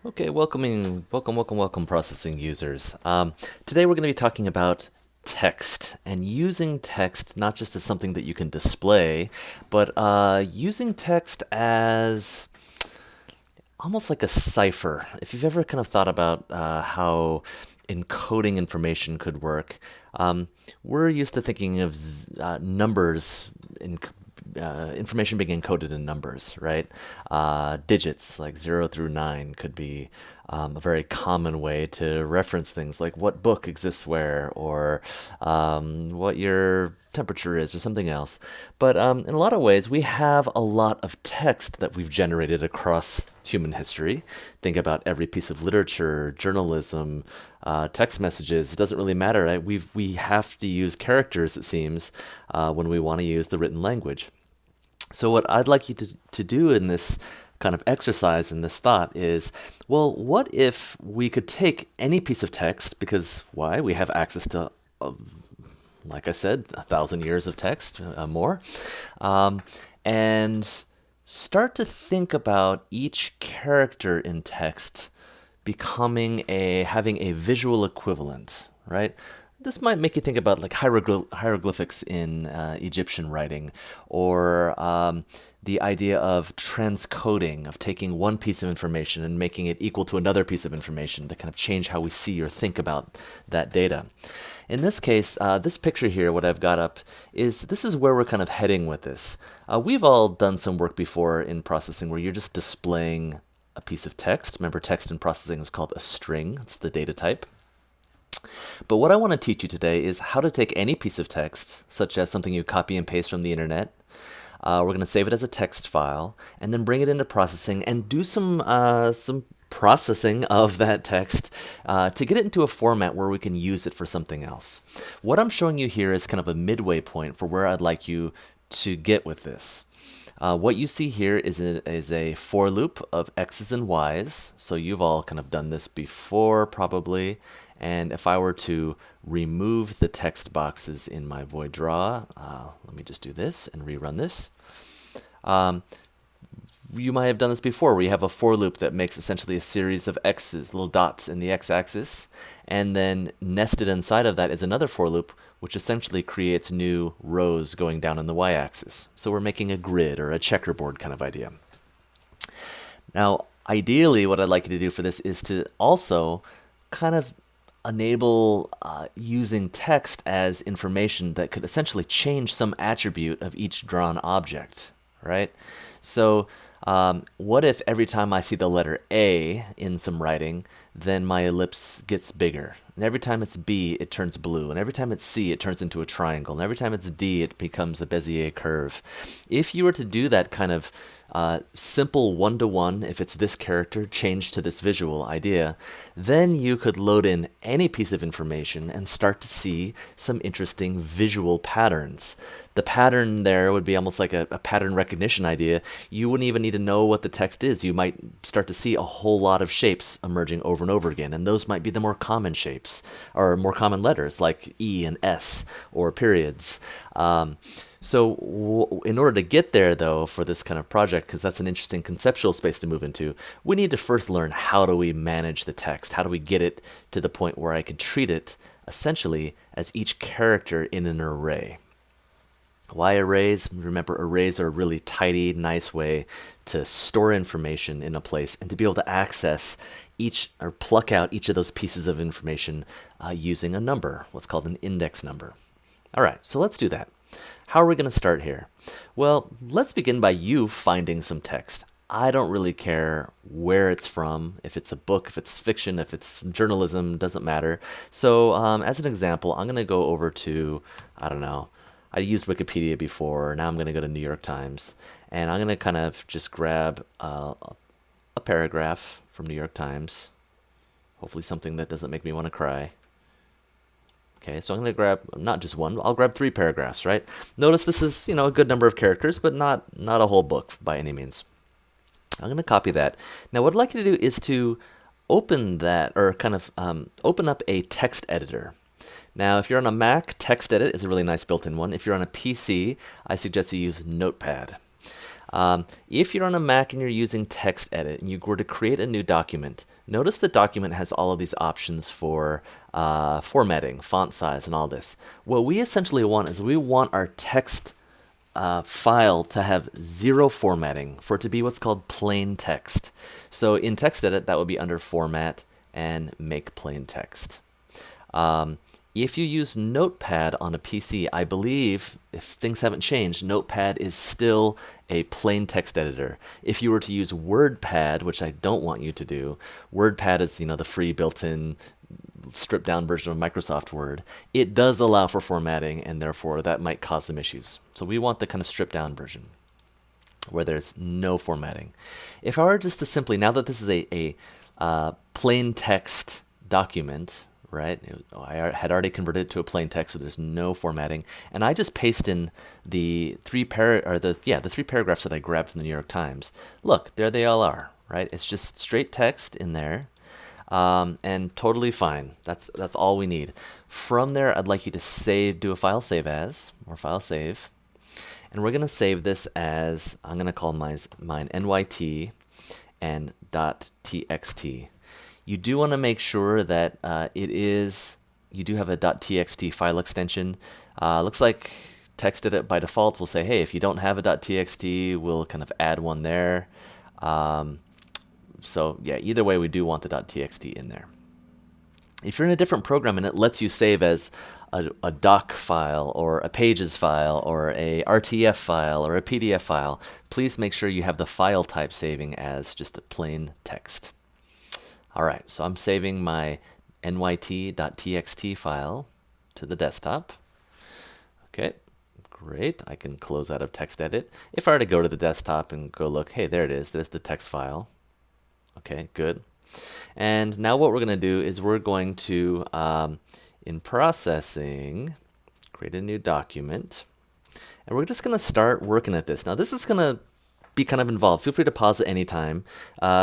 Okay, welcome processing users. Today we're going to be talking about text and using text not just as something that you can display, but using text as almost like a cipher. If you've ever kind of thought about how encoding information could work, we're used to thinking of numbers in information being encoded in numbers, right? Digits like 0 through 9 could be a very common way to reference things like what book exists where or what your temperature is or something else. But in a lot of ways, we have a lot of text that we've generated across human history. Think about every piece of literature, journalism, text messages. It doesn't really matter, right? We have to use characters, it seems, when we want to use the written language. So, what I'd like you to do in this kind of exercise in this thought is, well, what if we could take any piece of text, because why? We have access to, like I said, 1,000 years of text, more, um, and start to think about each character in text becoming having a visual equivalent, right? This might make you think about like hieroglyphics in Egyptian writing, or the idea of transcoding, of taking one piece of information and making it equal to another piece of information to kind of change how we see or think about that data. In this case, this picture here, what I've got up, this is where we're kind of heading with this. We've all done some work before in processing where you're just displaying a piece of text. Remember, text in processing is called a string. It's the data type. But what I want to teach you today is how to take any piece of text, such as something you copy and paste from the internet. We're going to save it as a text file, and then bring it into processing and do some processing of that text to get it into a format where we can use it for something else. What I'm showing you here is kind of a midway point for where I'd like you to get with this. What you see here is a for loop of x's and y's. So you've all kind of done this before, probably. And if I were to remove the text boxes in my void draw, let me just do this and rerun this. You might have done this before, where you have a for loop that makes essentially a series of x's, little dots in the x-axis, and then nested inside of that is another for loop, which essentially creates new rows going down in the y-axis. So we're making a grid or a checkerboard kind of idea. Now, ideally, what I'd like you to do for this is to also kind of enable using text as information that could essentially change some attribute of each drawn object, right? So what if every time I see the letter A in some writing, then my ellipse gets bigger? And every time it's B, it turns blue. And every time it's C, it turns into a triangle. And every time it's D, it becomes a Bezier curve. If you were to do that kind of simple one-to-one, if it's this character, change to this visual idea, then you could load in any piece of information and start to see some interesting visual patterns. The pattern there would be almost like a pattern recognition idea. You wouldn't even need to know what the text is. You might start to see a whole lot of shapes emerging over and over again, and those might be the more common shapes, or more common letters, like E and S, or periods. So in order to get there, though, for this kind of project, because that's an interesting conceptual space to move into, we need to first learn how do we manage the text? How do we get it to the point where I can treat it, essentially, as each character in an array? Why arrays? Remember, arrays are a really tidy, nice way to store information in a place and to be able to access each, or pluck out each of those pieces of information using a number, what's called an index number. All right, so let's do that. How are we going to start here? Well, let's begin by you finding some text. I don't really care where it's from, if it's a book, if it's fiction, if it's journalism, doesn't matter. So as an example, I'm going to go over to, I don't know, I used Wikipedia before, now I'm going to go to New York Times, and I'm going to kind of just grab a paragraph from New York Times, hopefully something that doesn't make me want to cry. Okay, so I'm going to grab not just one, I'll grab 3 paragraphs, right? Notice this is, a good number of characters, but not a whole book by any means. I'm going to copy that. Now what I'd like you to do is to open that, or kind of open up a text editor. Now if you're on a Mac, TextEdit is a really nice built-in one. If you're on a PC, I suggest you use Notepad. If you're on a Mac and you're using TextEdit and you were to create a new document, notice the document has all of these options for formatting, font size, and all this. What we essentially want is we want our text file to have zero formatting, for it to be what's called plain text. So in TextEdit, that would be under Format and Make Plain Text. If you use Notepad on a PC, I believe, if things haven't changed, Notepad is still a plain text editor. If you were to use WordPad, which I don't want you to do, WordPad is, the free built-in stripped down version of Microsoft Word. It does allow for formatting, and therefore that might cause some issues. So we want the kind of stripped down version where there's no formatting. If I were just to simply, now that this is a plain text document, right? I had already converted it to a plain text, so there's no formatting, and I just paste in the three paragraphs that I grabbed from the New York Times. Look, there they all are, right? It's just straight text in there, and totally fine. That's all we need. From there, I'd like you to do a file save as, or file save, and we're gonna save this as, I'm gonna call mine NYT and .txt. You do want to make sure that you do have a .txt file extension. Looks like TextEdit by default will say, hey, if you don't have a .txt, we'll kind of add one there. So yeah, either way, we do want the .txt in there. If you're in a different program and it lets you save as a doc file or a pages file or a RTF file or a PDF file, please make sure you have the file type saving as just a plain text. All right, so I'm saving my nyt.txt file to the desktop. Okay, great. I can close out of TextEdit. If I were to go to the desktop and go look, hey, there it is. There's the text file. Okay, good. And now what we're going to do is we're going to, in processing, create a new document. And we're just going to start working at this. Now, this is going to be kind of involved. Feel free to pause at any time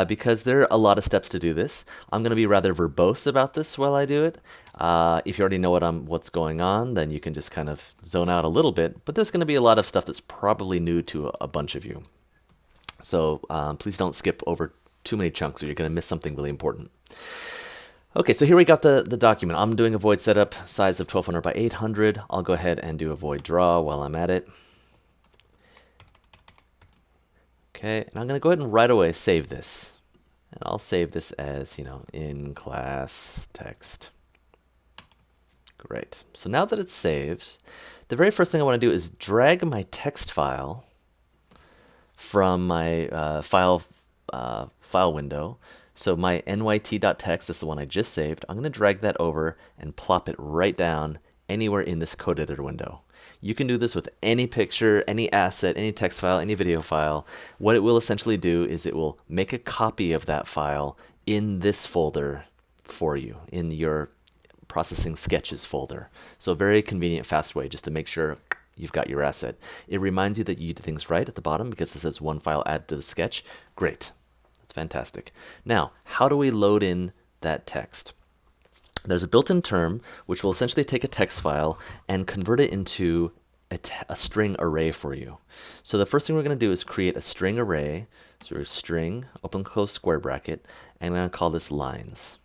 because there are a lot of steps to do this. I'm going to be rather verbose about this while I do it. If you already know what's going on, then you can just kind of zone out a little bit. But there's going to be a lot of stuff that's probably new to a bunch of you. So please don't skip over too many chunks or you're going to miss something really important. Okay, so here we got the document. I'm doing a void setup, size of 1200 by 800. I'll go ahead and do a void draw while I'm at it. Okay, and I'm going to go ahead and right away save this. And I'll save this as, in class text. Great. So now that it's saved, the very first thing I want to do is drag my text file from my file window. So my nyt.txt, that's the one I just saved. I'm going to drag that over and plop it right down anywhere in this code editor window. You can do this with any picture, any asset, any text file, any video file. What it will essentially do is it will make a copy of that file in this folder for you, in your processing sketches folder. So a very convenient, fast way just to make sure you've got your asset. It reminds you that you did things right at the bottom because it says one file added to the sketch. Great. That's fantastic. Now, how do we load in that text? There's a built-in term which will essentially take a text file and convert it into a string array for you. So the first thing we're going to do is create a string array. So we're string, open close square bracket, and I'm going to call this lines.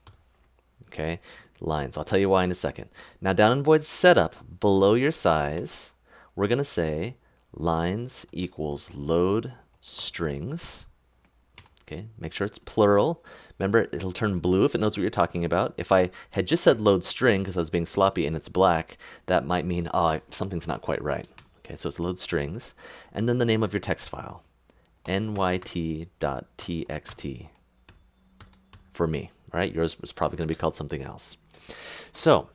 Okay, lines. I'll tell you why in a second. Now down in void setup, below your size, we're going to say lines equals load strings. Okay, make sure it's plural. Remember, it'll turn blue if it knows what you're talking about. If I had just said load string because I was being sloppy and it's black, that might mean, oh, something's not quite right. Okay, so it's load strings. And then the name of your text file, nyt.txt for me, right? Yours was probably going to be called something else. So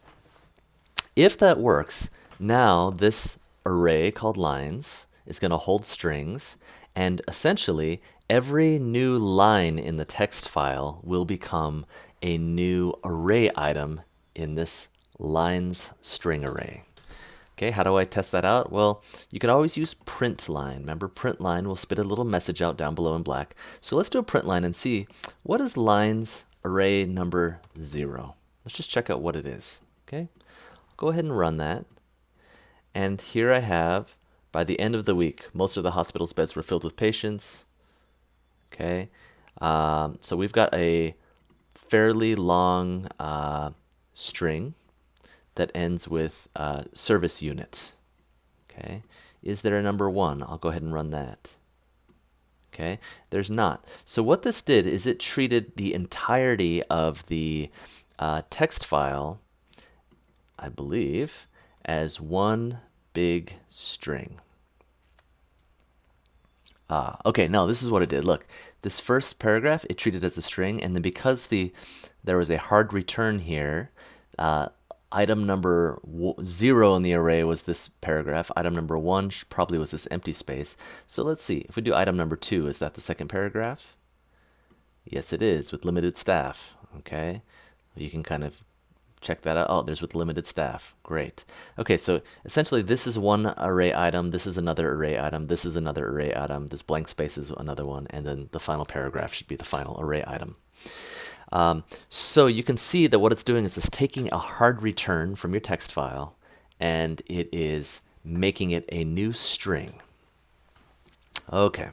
if that works, now this array called lines is going to hold strings, and essentially every new line in the text file will become a new array item in this lines string array. Okay, how do I test that out? Well, you can always use print line. Remember, print line will spit a little message out down below in black. So let's do a print line and see what is lines array number 0. Let's just check out what it is. Okay, go ahead and run that. And here I have By the end of the week, most of the hospital's beds were filled with patients. Okay, so we've got a fairly long string that ends with service unit. Okay, is there a number 1? I'll go ahead and run that. Okay, there's not. So what this did is it treated the entirety of the text file, I believe, as one big string. Okay, no, this is what it did. Look, this first paragraph, it treated as a string, and then because there was a hard return here, item number 0 in the array was this paragraph. Item number 1 probably was this empty space. So let's see, if we do item number 2, is that the second paragraph? Yes, it is, with limited staff. Okay, you can kind of check that out. Oh, there's with limited staff. Great. Okay, so essentially this is one array item, this is another array item, this is another array item, this blank space is another one, and then the final paragraph should be the final array item. So you can see that what it's doing is it's taking a hard return from your text file and it is making it a new string. Okay,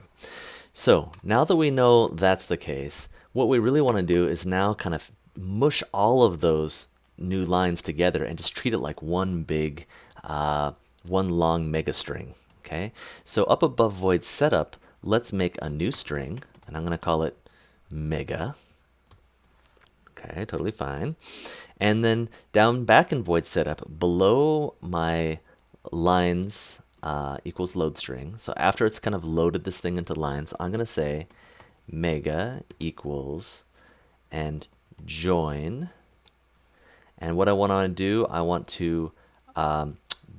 so now that we know that's the case, what we really want to do is now kind of mush all of those new lines together and just treat it like one big, one long mega string. Okay, so up above void setup, let's make a new string, and I'm going to call it mega. Okay, totally fine. And then down back in void setup, below my lines equals load string. So after it's kind of loaded this thing into lines, I'm going to say mega equals and join. And what I want to do, I want to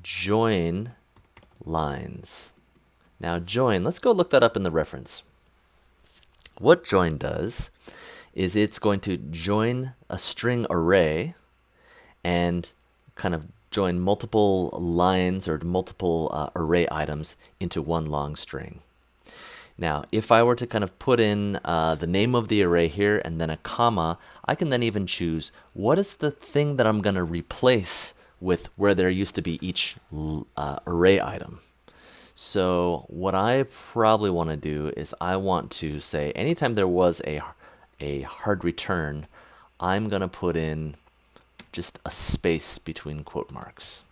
join lines. Now join, let's go look that up in the reference. What join does is it's going to join a string array and kind of join multiple lines or multiple array items into one long string. Now, if I were to kind of put in the name of the array here and then a comma, I can then even choose what is the thing that I'm going to replace with where there used to be each array item. So what I probably want to do is I want to say anytime there was a hard return, I'm going to put in just a space between quote marks.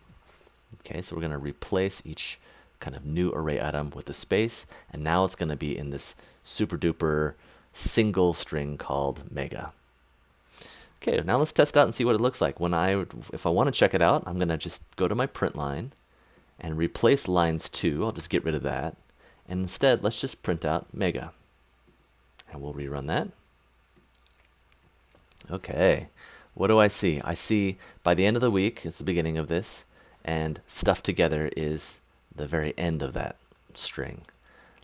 Okay, so we're going to replace each kind of new array item with a space, and now it's going to be in this super duper single string called mega. Okay, now let's test out and see what it looks like. If I want to check it out, I'm going to just go to my print line and replace lines 2. I'll just get rid of that. And instead, let's just print out mega. And we'll rerun that. Okay, what do I see? I see by the end of the week is the beginning of this, and stuff together is the very end of that string.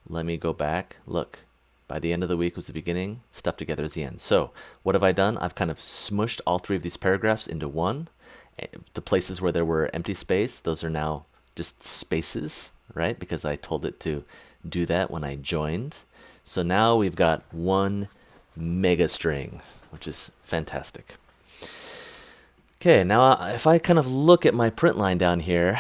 Let me go back. Look, by the end of the week was the beginning, stuff together is the end. So what have I done? I've kind of smushed all 3 of these paragraphs into one. The places where there were empty space, those are now just spaces, right? Because I told it to do that when I joined. So now we've got one mega string, which is fantastic. Okay, now if I kind of look at my print line down here,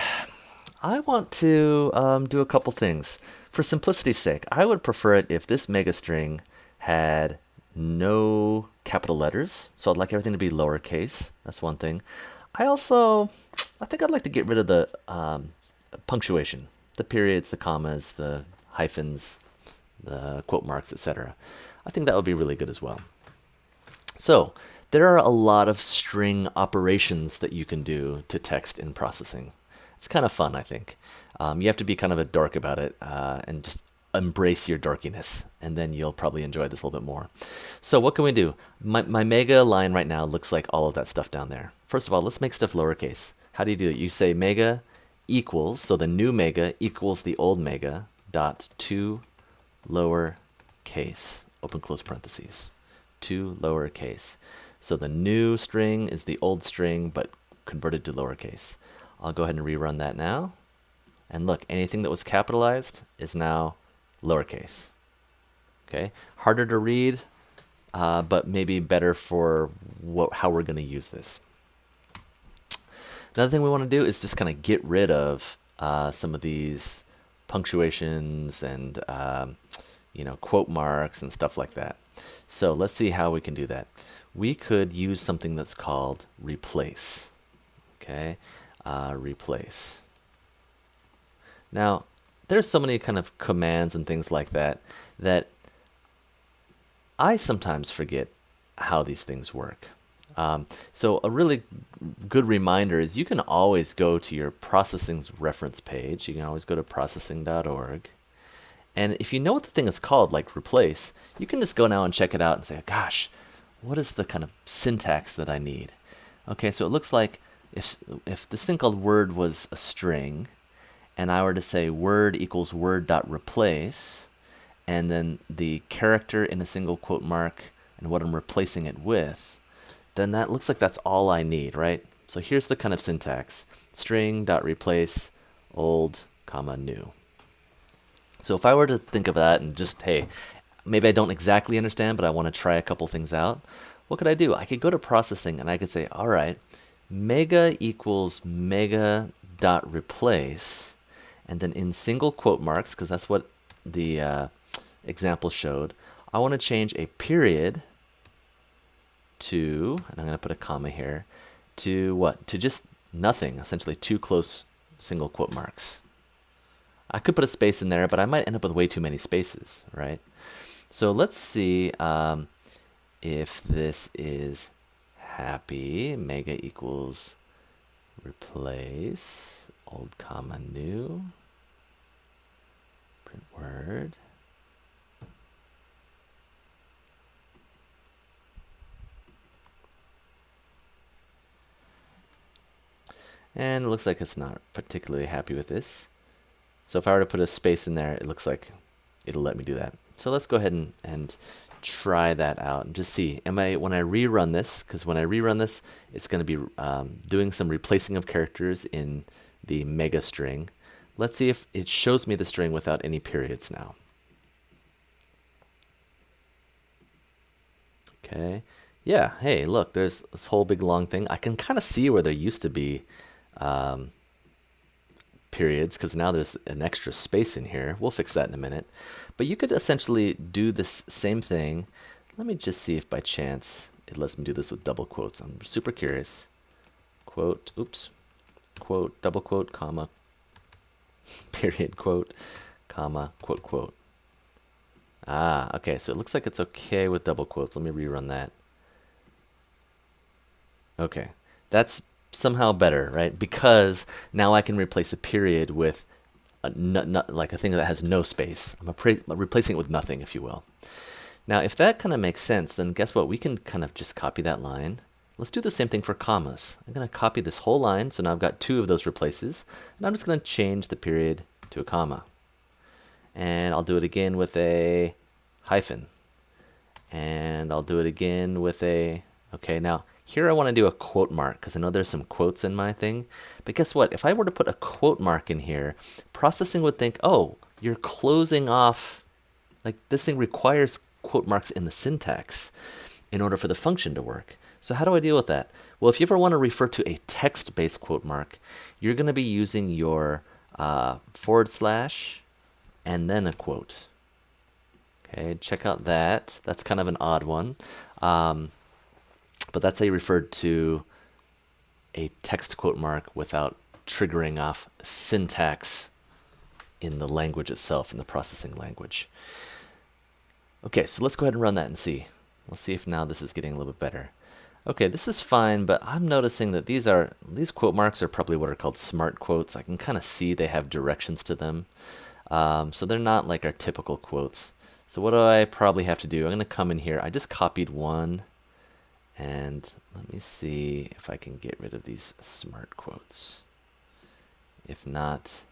I want to do a couple things. For simplicity's sake, I would prefer it if this mega string had no capital letters. So I'd like everything to be lowercase. That's one thing. I think I'd like to get rid of the punctuation, the periods, the commas, the hyphens, the quote marks, etc. I think that would be really good as well. So there are a lot of string operations that you can do to text in processing. It's kind of fun, I think. You have to be kind of a dork about it and just embrace your dorkiness, and then you'll probably enjoy this a little bit more. So what can we do? My mega line right now looks like all of that stuff down there. First of all, let's make stuff lowercase. How do you do it? You say mega equals, so the new mega equals the old mega, dot 2 lowercase, open close parentheses, 2 lowercase. So the new string is the old string, but converted to lowercase. I'll go ahead and rerun that now. And look, anything that was capitalized is now lowercase. Okay, harder to read, but maybe better for how we're going to use this. Another thing we want to do is just kind of get rid of some of these punctuations and quote marks and stuff like that. So let's see how we can do that. We could use something that's called replace. Okay, replace. Now, there's so many kind of commands and things like that that I sometimes forget how these things work. So a really good reminder is you can always go to your processing's reference page. You can always go to processing.org. And if you know what the thing is called, like replace, you can just go now and check it out and say, gosh, what is the kind of syntax that I need? Okay, so it looks like if this thing called word was a string, and I were to say word equals word.replace, and then the character in a single quote mark and what I'm replacing it with, then that looks like that's all I need, right? So here's the kind of syntax: string.replace old, comma, new. So if I were to think of that and just, hey, maybe I don't exactly understand, but I want to try a couple things out, what could I do? I could go to processing and I could say, all right, mega equals mega.replace, and then in single quote marks, because that's what the example showed, I want to change a period to, and I'm going to put a comma here, to what? To just nothing, essentially 2 close single quote marks. I could put a space in there, but I might end up with way too many spaces, right? So let's see if this is happy. Mega equals replace old, comma, new. Print word. And it looks like it's not particularly happy with this. So if I were to put a space in there, it looks like it'll let me do that. So let's go ahead and try that out and just see. When I rerun this, because when I rerun this, it's going to be doing some replacing of characters in the mega string. Let's see if it shows me the string without any periods now. Okay. Yeah, hey, look, there's this whole big long thing. I can kind of see where there used to be periods, because now there's an extra space in here. We'll fix that in a minute. But you could essentially do this same thing. Let me just see if by chance it lets me do this with double quotes. I'm super curious. Quote, oops, quote, double quote, comma, period, quote, comma, quote, quote. Ah, okay, so it looks like it's okay with double quotes. Let me rerun that. Okay, that's somehow better, right? Because now I can replace a period with like a thing that has no space. I'm replacing it with nothing, if you will. Now, if that kind of makes sense, then guess what? We can kind of just copy that line. Let's do the same thing for commas. I'm going to copy this whole line, so now I've got 2 of those replaces, and I'm just going to change the period to a comma. And I'll do it again with a hyphen. And I'll do it again with a, okay, now here I want to do a quote mark because I know there's some quotes in my thing. But guess what? If I were to put a quote mark in here, processing would think, oh, you're closing off, like this thing requires quote marks in the syntax in order for the function to work. So how do I deal with that? Well, if you ever want to refer to a text-based quote mark, you're going to be using your / and then a quote. Okay, check out that. That's kind of an odd one. But that's how you referred to a text quote mark without triggering off syntax in the language itself, in the processing language. Okay, so let's go ahead and run that and see. Let's see if now this is getting a little bit better. Okay, this is fine, but I'm noticing that these quote marks are probably what are called smart quotes. I can kind of see they have directions to them. So they're not like our typical quotes. So what do I probably have to do? I'm going to come in here. I just copied one. And let me see if I can get rid of these smart quotes. If not,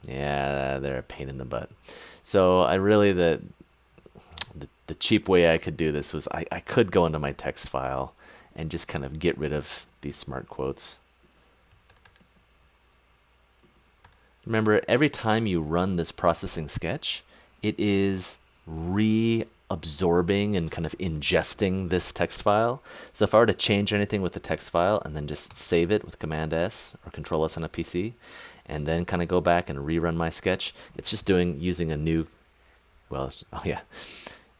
yeah, they're a pain in the butt. So I really, the cheap way I could do this was I could go into my text file and just kind of get rid of these smart quotes. Remember, every time you run this processing sketch, it is reapplying absorbing and kind of ingesting this text file. So if I were to change anything with the text file and then just save it with Command S or Control S on a PC, and then kind of go back and rerun my sketch, it's just using a new, well, oh yeah,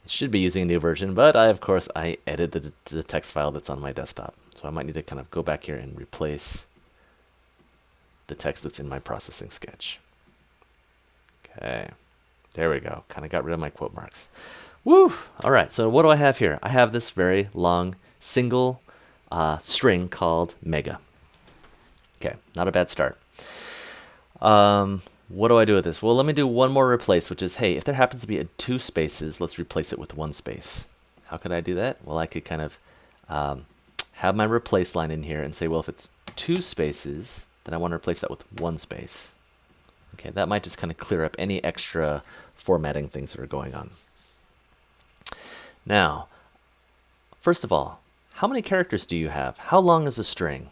it should be using a new version, but of course I edited the text file that's on my desktop. So I might need to kind of go back here and replace the text that's in my processing sketch. Okay, there we go. Kind of got rid of my quote marks. Woo! All right, so what do I have here? I have this very long single string called mega. Okay, not a bad start. What do I do with this? Well, let me do one more replace, which is, hey, if there happens to be 2 spaces, let's replace it with 1 space. How could I do that? Well, I could kind of have my replace line in here and say, well, if it's 2 spaces, then I want to replace that with 1 space. Okay, that might just kind of clear up any extra formatting things that are going on. Now, first of all, how many characters do you have? How long is a string?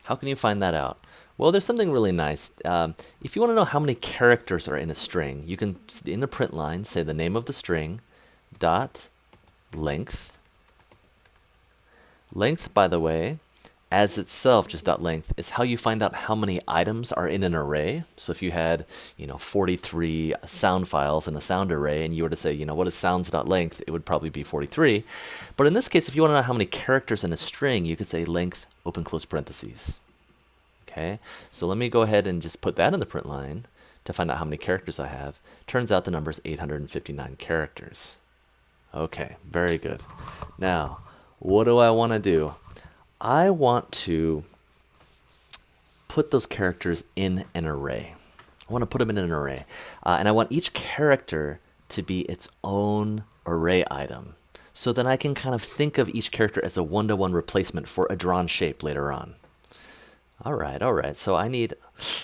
How can you find that out? Well, there's something really nice. If you want to know how many characters are in a string, you can, in the print line, say the name of the string, dot length. Length, by the way, as itself, just dot length, is how you find out how many items are in an array. So if you had, 43 sound files in a sound array, and you were to say, what is sounds.length, it would probably be 43. But in this case, if you want to know how many characters in a string, you could say length, open close parentheses. Okay, so let me go ahead and just put that in the print line to find out how many characters I have. Turns out the number is 859 characters. Okay, very good. Now, what do I want to do? I want to put those characters in an array. I want to put them in an array. And I want each character to be its own array item. So then I can kind of think of each character as a one-to-one replacement for a drawn shape later on. All right. So I need,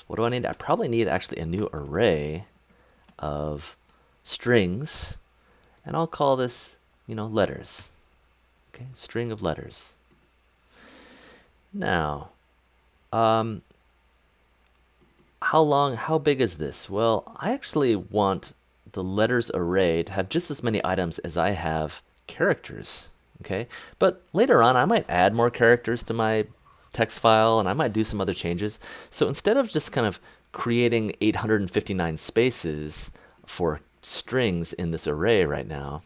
what do I need? I probably need actually a new array of strings. And I'll call this, letters. Okay, string of letters. Now, how big is this? Well, I actually want the letters array to have just as many items as I have characters, okay? But later on, I might add more characters to my text file, and I might do some other changes. So instead of just kind of creating 859 spaces for strings in this array right now,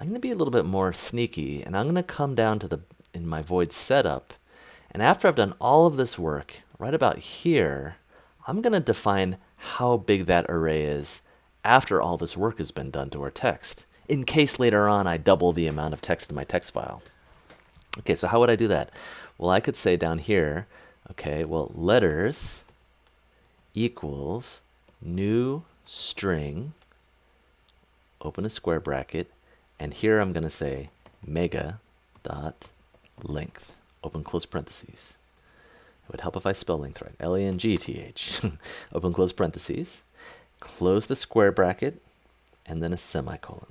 I'm going to be a little bit more sneaky, and I'm going to come down to in my void setup. And after I've done all of this work, right about here, I'm going to define how big that array is after all this work has been done to our text, in case later on I double the amount of text in my text file. Okay, so how would I do that? Well, I could say down here, okay, well, letters equals new string, open a square bracket, and here I'm going to say mega dot length. Open close parentheses. It would help if I spell length right. L-E-N-G-T-H. Open close parentheses. Close the square bracket, and then a semicolon.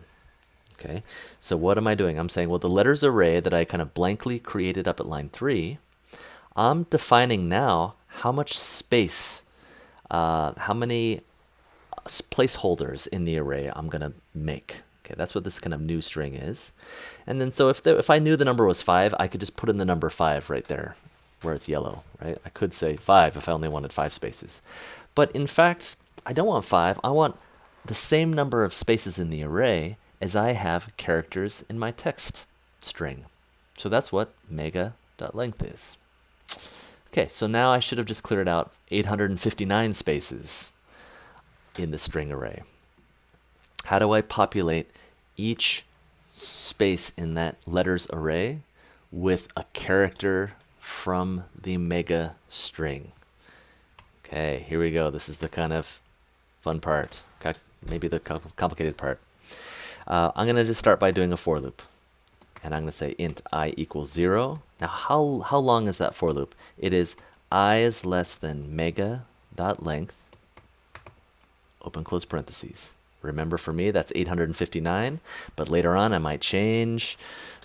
Okay, so what am I doing? I'm saying, well, the letters array that I kind of blankly created up at line 3, I'm defining now how much space, how many placeholders in the array I'm going to make. Okay, that's what this kind of new string is. And then so if I knew the number was 5, I could just put in the number 5 right there where it's yellow, right? I could say 5 if I only wanted 5 spaces. But in fact, I don't want 5. I want the same number of spaces in the array as I have characters in my text string. So that's what mega.length is. Okay, so now I should have just cleared out 859 spaces in the string array. How do I populate each space in that letters array with a character from the mega string? Okay, here we go. This is the kind of fun part, maybe the complicated part. I'm going to just start by doing a for loop. And I'm going to say int I equals 0. Now, how long is that for loop? It is I is less than mega.length, open close parentheses. Remember, for me, that's 859, but later on I might change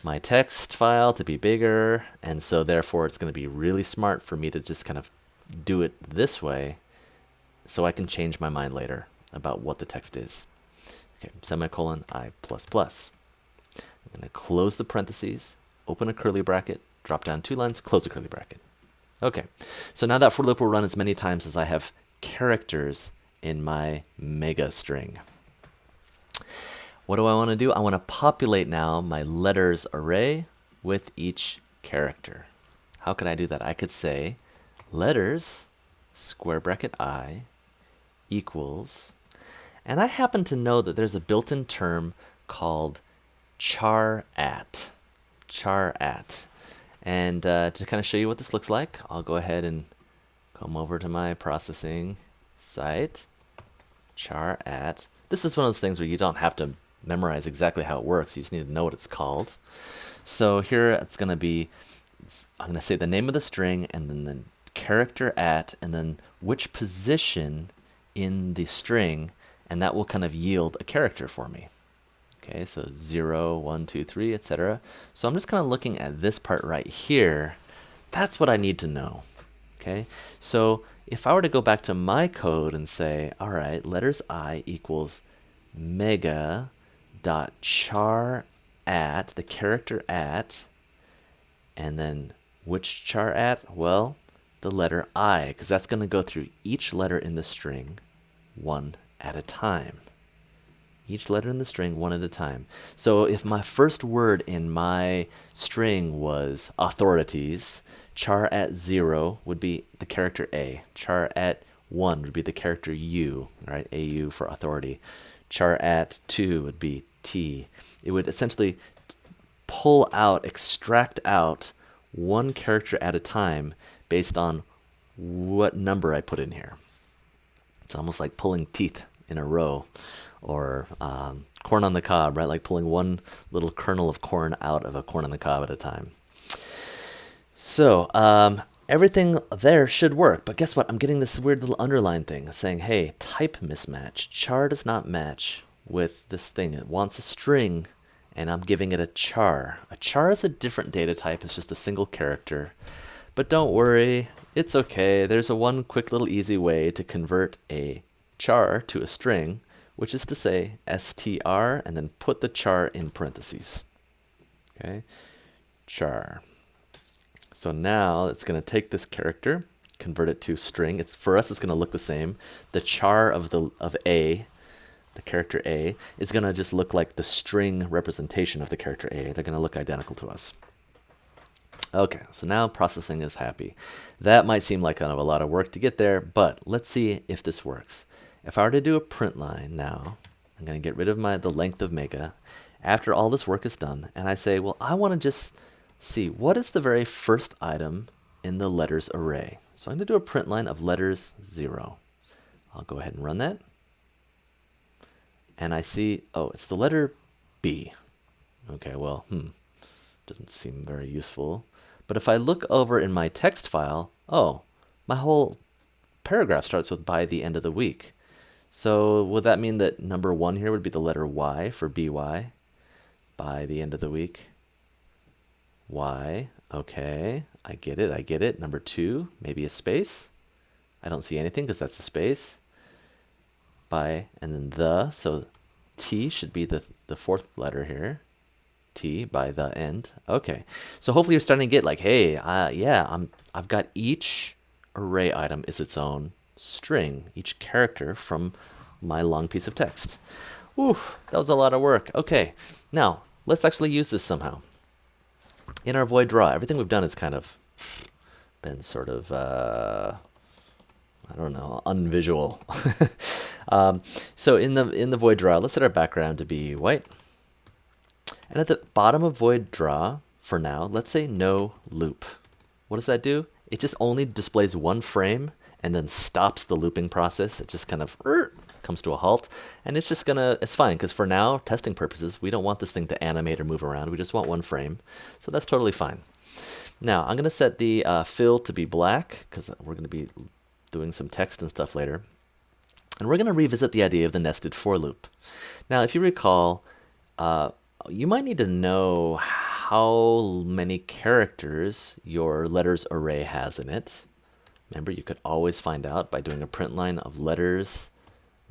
my text file to be bigger, and so therefore it's going to be really smart for me to just kind of do it this way so I can change my mind later about what the text is. Okay, semicolon I++. I'm going to close the parentheses, open a curly bracket, drop down 2 lines, close a curly bracket. Okay, so now that for loop will run as many times as I have characters in my mega string. What do I want to do? I want to populate now my letters array with each character. How can I do that? I could say letters, square bracket I, equals, and I happen to know that there's a built-in term called char at. Char at. And to kind of show you what this looks like, I'll go ahead and come over to my processing site. Char at. This is one of those things where you don't have to memorize exactly how it works. You just need to know what it's called. So here it's going to be, I'm going to say the name of the string and then the character at and then which position in the string, and that will kind of yield a character for me. Okay, so 0, 1, 2, 3, etc. So I'm just kind of looking at this part right here. That's what I need to know. Okay, so if I were to go back to my code and say, all right, letters I equals mega dot char at, the character at, and then which char at? Well, the letter I, because that's going to go through each letter in the string one at a time. Each letter in the string one at a time. So if my first word in my string was authorities, char at 0 would be the character A. Char at 1 would be the character U, right? AU for authority. Char at 2 would be T. It would essentially pull out, extract out one character at a time based on what number I put in here. It's almost like pulling teeth in a row, or corn on the cob, right? Like pulling one little kernel of corn out of a corn on the cob at a time. So everything there should work, but guess what? I'm getting this weird little underline thing saying, hey, type mismatch. Char does not match with this thing. It wants a string, and I'm giving it a char. A char is a different data type. It's just a single character. But don't worry, it's okay. There's one quick little easy way to convert a char to a string, which is to say str and then put the char in parentheses. Okay, char. So now it's going to take this character, convert it to string. It's for us, it's going to look the same. The char of A, the character A, is going to just look like the string representation of the character A. They're going to look identical to us. Okay, so now processing is happy. That might seem like kind of a lot of work to get there, but let's see if this works. If I were to do a print line now, I'm going to get rid of the length of mega after all this work is done, and I say, well, I want to just see what is the very first item in the letters array. So I'm going to do a print line of letters 0. I'll go ahead and run that. And I see, oh, it's the letter B. Okay, well, doesn't seem very useful. But if I look over in my text file, oh, my whole paragraph starts with by the end of the week. So would that mean that number 1 here would be the letter Y for BY, by the end of the week? Y, okay, I get it. Number 2, maybe a space. I don't see anything because that's a space. By, and then the, so T should be the 4th letter here. T by the end. Okay, so hopefully you're starting to get like, hey, yeah, I've got each array item is its own string, each character from my long piece of text. Whew, that was a lot of work. Okay, now let's actually use this somehow. In our void draw, everything we've done has kind of been sort of, I don't know, unvisual. So in the void draw, let's set our background to be white. And at the bottom of void draw, for now, let's say no loop. What does that do? It just only displays one frame and then stops the looping process. It just kind of comes to a halt. And it's just it's fine, because for now, testing purposes, we don't want this thing to animate or move around. We just want one frame. So that's totally fine. Now, I'm going to set the fill to be black, because we're going to be doing some text and stuff later. And we're going to revisit the idea of the nested for loop. Now, if you recall, you might need to know how many characters your letters array has in it. Remember, you could always find out by doing a print line of letters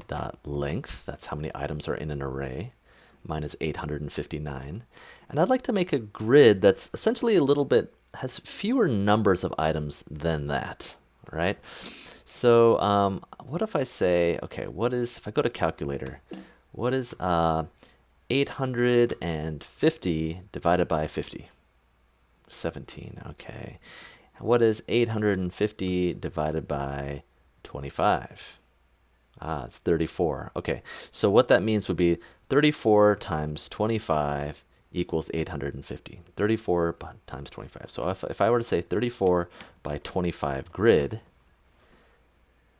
dot length. That's how many items are in an array, Mine is 859. And I'd like to make a grid that's essentially a little bit, has fewer numbers of items than that, right? So what if I say, okay, if I go to calculator, what is 850 divided by 50? 17, okay. What is 850 divided by 25? It's 34. Okay, so what that means would be 34 times 25 equals 850. 34 times 25. So if I were to say 34 by 25 grid,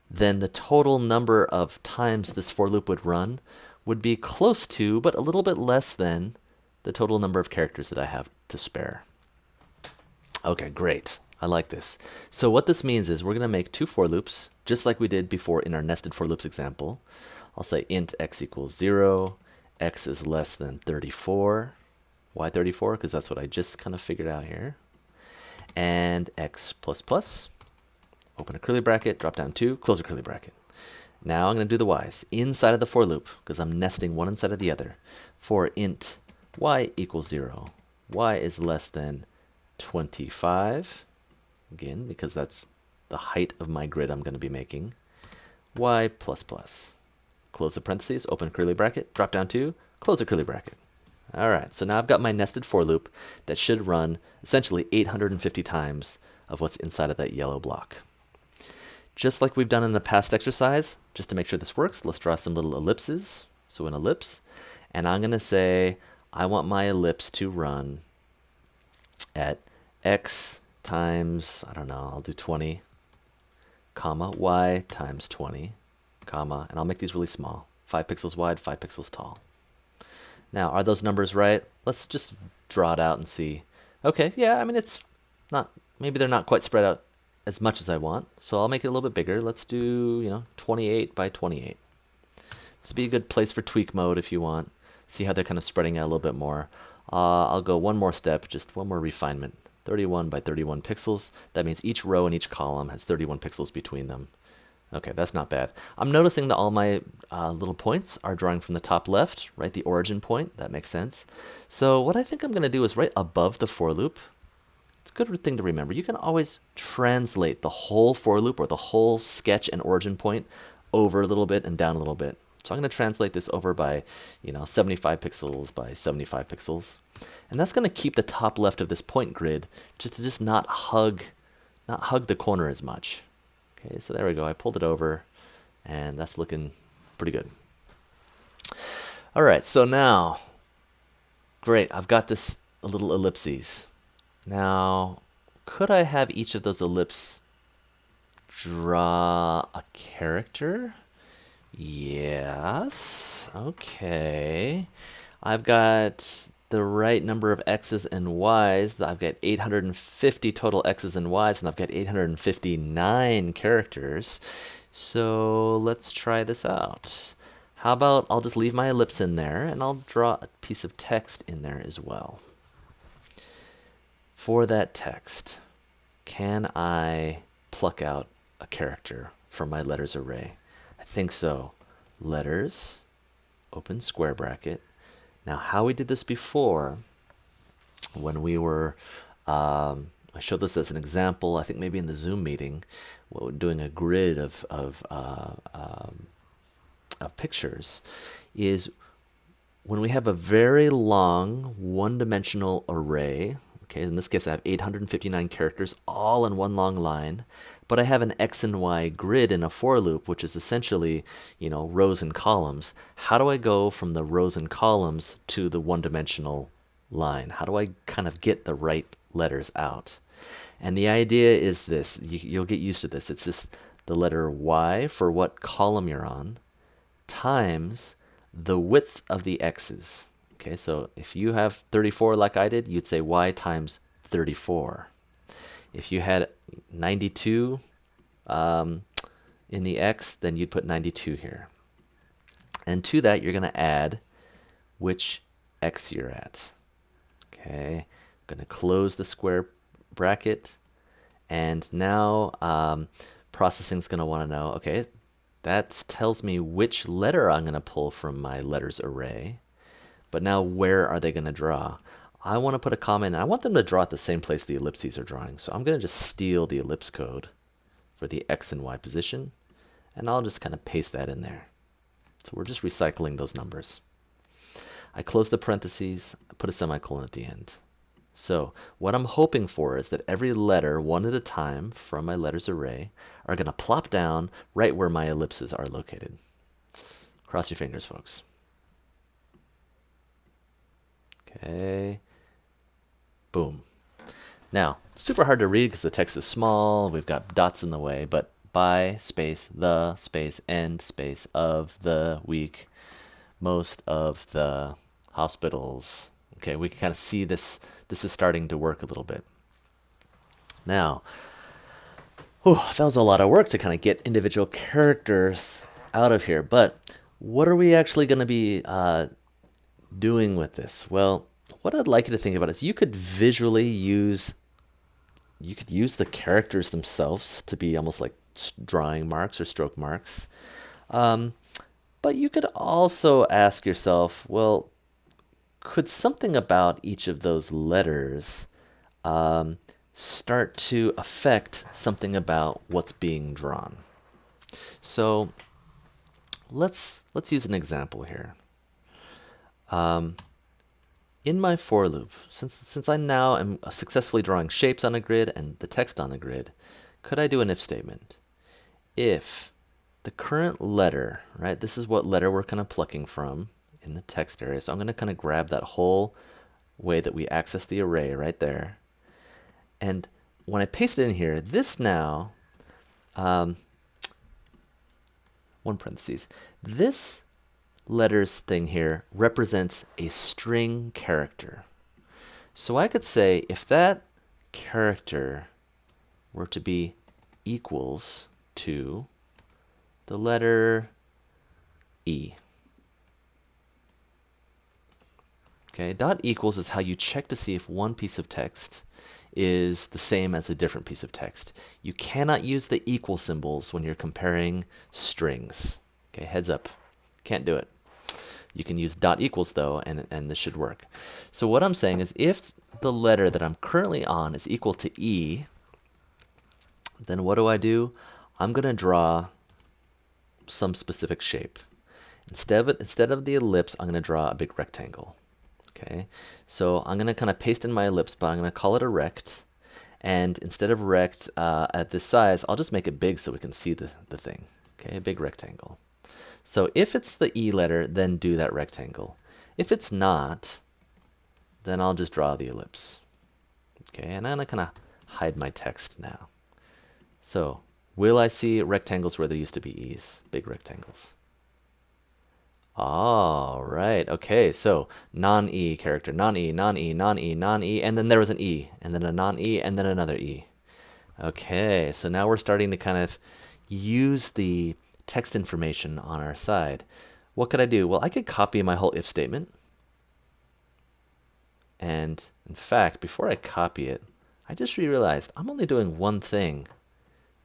then the total number of times this for loop would run would be close to, but a little bit less than, the total number of characters that I have to spare. Okay, great. I like this. So what this means is we're going to make two for loops, just like we did before in our nested for loops example. I'll say int x equals 0, x is less than 34. Why 34? Because that's what I just kind of figured out here. And x plus plus, open a curly bracket, drop down 2, close a curly bracket. Now I'm going to do the y's inside of the for loop, because I'm nesting one inside of the other. For int y equals 0, y is less than 25, again, because that's the height of my grid I'm going to be making, y plus plus. Close the parentheses, open curly bracket, drop down 2, close the curly bracket. All right, so now I've got my nested for loop that should run essentially 850 times of what's inside of that yellow block. Just like we've done in the past exercise, just to make sure this works, let's draw some little ellipses. So an ellipse, and I'm going to say I want my ellipse to run at x times, I don't know, I'll do 20, comma, y times 20, comma, and I'll make these really small, 5 pixels wide, 5 pixels tall. Now, are those numbers right? Let's just draw it out and see. Okay, yeah, I mean, it's not, maybe they're not quite spread out as much as I want, so I'll make it a little bit bigger. Let's do, 28 by 28. This would be a good place for tweak mode if you want. See how they're kind of spreading out a little bit more. I'll go one more step, just one more refinement. 31 by 31 pixels. That means each row and each column has 31 pixels between them. Okay, that's not bad. I'm noticing that all my little points are drawing from the top left, right? The origin point. That makes sense. So what I think I'm going to do is right above the for loop. It's a good thing to remember. You can always translate the whole for loop or the whole sketch and origin point over a little bit and down a little bit. So I'm going to translate this over by, 75 pixels by 75 pixels. And that's going to keep the top left of this point grid just not hug the corner as much. Okay, so there we go. I pulled it over, and that's looking pretty good. All right, so now, great. I've got this little ellipses. Now, could I have each of those ellipses draw a character? Yes. Okay. I've got the right number of x's and y's. I've got 850 total x's and y's, and I've got 859 characters. So let's try this out. How about I'll just leave my ellipse in there, and I'll draw a piece of text in there as well. For that text, can I pluck out a character from my letters array? I think so. Letters, open square bracket. Now, how we did this before, when we were, I showed this as an example, I think maybe in the Zoom meeting, doing a grid of pictures, is when we have a very long one-dimensional array. Okay, in this case, I have 859 characters all in one long line, but I have an X and Y grid in a for loop, which is essentially, rows and columns. How do I go from the rows and columns to the one-dimensional line? How do I kind of get the right letters out? And the idea is this, you'll get used to this. It's just the letter Y for what column you're on times the width of the X's. Okay, so if you have 34 like I did, you'd say y times 34. If you had 92 in the x, then you'd put 92 here. And to that, you're going to add which x you're at. Okay, I'm going to close the square bracket. And now processing's going to want to know, okay, that tells me which letter I'm going to pull from my letters array. But now where are they going to draw? I want to put a comma in. I want them to draw at the same place the ellipses are drawing. So I'm going to just steal the ellipse code for the X and Y position, and I'll just kind of paste that in there. So we're just recycling those numbers. I close the parentheses, I put a semicolon at the end. So what I'm hoping for is that every letter, one at a time from my letters array, are going to plop down right where my ellipses are located. Cross your fingers, folks. Okay. Boom. Now, super hard to read because the text is small, we've got dots in the way, but by space, the space, end space of the week, most of the hospitals. Okay, we can kind of see this is starting to work a little bit. Now, that was a lot of work to kind of get individual characters out of here, but what are we actually going to be doing with this? Well, what I'd like you to think about is you could visually use the characters themselves to be almost like drawing marks or stroke marks. But you could also ask yourself, well, could something about each of those letters start to affect something about what's being drawn? So let's use an example here. In my for loop, since I now am successfully drawing shapes on a grid and the text on the grid, could I do an if statement? If the current letter, right, this is what letter we're kind of plucking from in the text area, so I'm going to kind of grab that whole way that we access the array right there. And when I paste it in here, this now, one parentheses, this letters thing here represents a string character. So I could say if that character were to be equals to the letter E. Okay, dot equals is how you check to see if one piece of text is the same as a different piece of text. You cannot use the equal symbols when you're comparing strings. Okay, heads up, can't do it. You can use dot equals though, and this should work. So what I'm saying is if the letter that I'm currently on is equal to E, then what do? I'm going to draw some specific shape. Instead of the ellipse, I'm going to draw a big rectangle. Okay, so I'm going to kind of paste in my ellipse, but I'm going to call it a rect. And instead of rect at this size, I'll just make it big so we can see the thing. Okay, a big rectangle. So if it's the E letter, then do that rectangle. If it's not, then I'll just draw the ellipse. Okay, and I'm going to kind of hide my text now. So will I see rectangles where there used to be E's? Big rectangles. All right. Okay, so non-E character, non-E, non-E, non-E, non-E, and then there was an E, and then a non-E, and then another E. Okay, so now we're starting to kind of use the text information on our side. What could I do? Well, I could copy my whole if statement. And in fact, before I copy it, I just realized I'm only doing one thing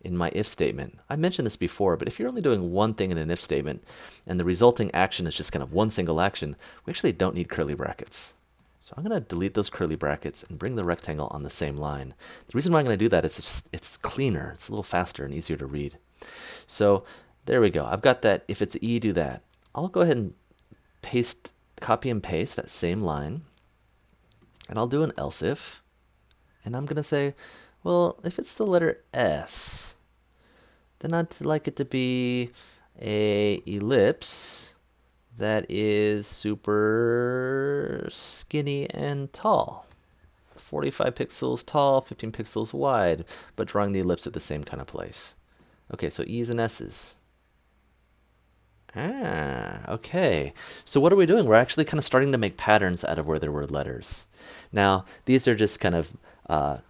in my if statement. I mentioned this before, but if you're only doing one thing in an if statement and the resulting action is just kind of one single action, we actually don't need curly brackets. So I'm going to delete those curly brackets and bring the rectangle on the same line. The reason why I'm going to do that is it's cleaner, it's a little faster and easier to read. So there we go. I've got that. If it's E, do that. I'll go ahead and copy and paste that same line, and I'll do an else if, and I'm going to say, well, if it's the letter S, then I'd like it to be a ellipse that is super skinny and tall. 45 pixels tall, 15 pixels wide, but drawing the ellipse at the same kind of place. Okay, so E's and S's. Okay. So what are we doing? We're actually kind of starting to make patterns out of where there were letters. Now, these are just kind of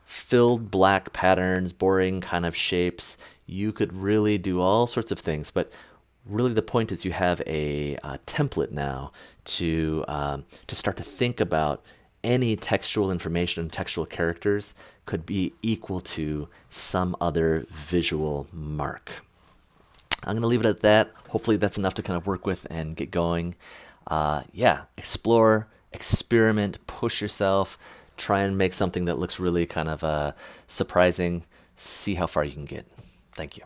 filled black patterns, boring kind of shapes. You could really do all sorts of things, but really the point is you have a template now to start to think about any textual information and textual characters could be equal to some other visual mark. I'm going to leave it at that. hopefully that's enough to kind of work with and get going. Yeah, explore, experiment, push yourself, try and make something that looks really kind of surprising. See how far you can get. Thank you.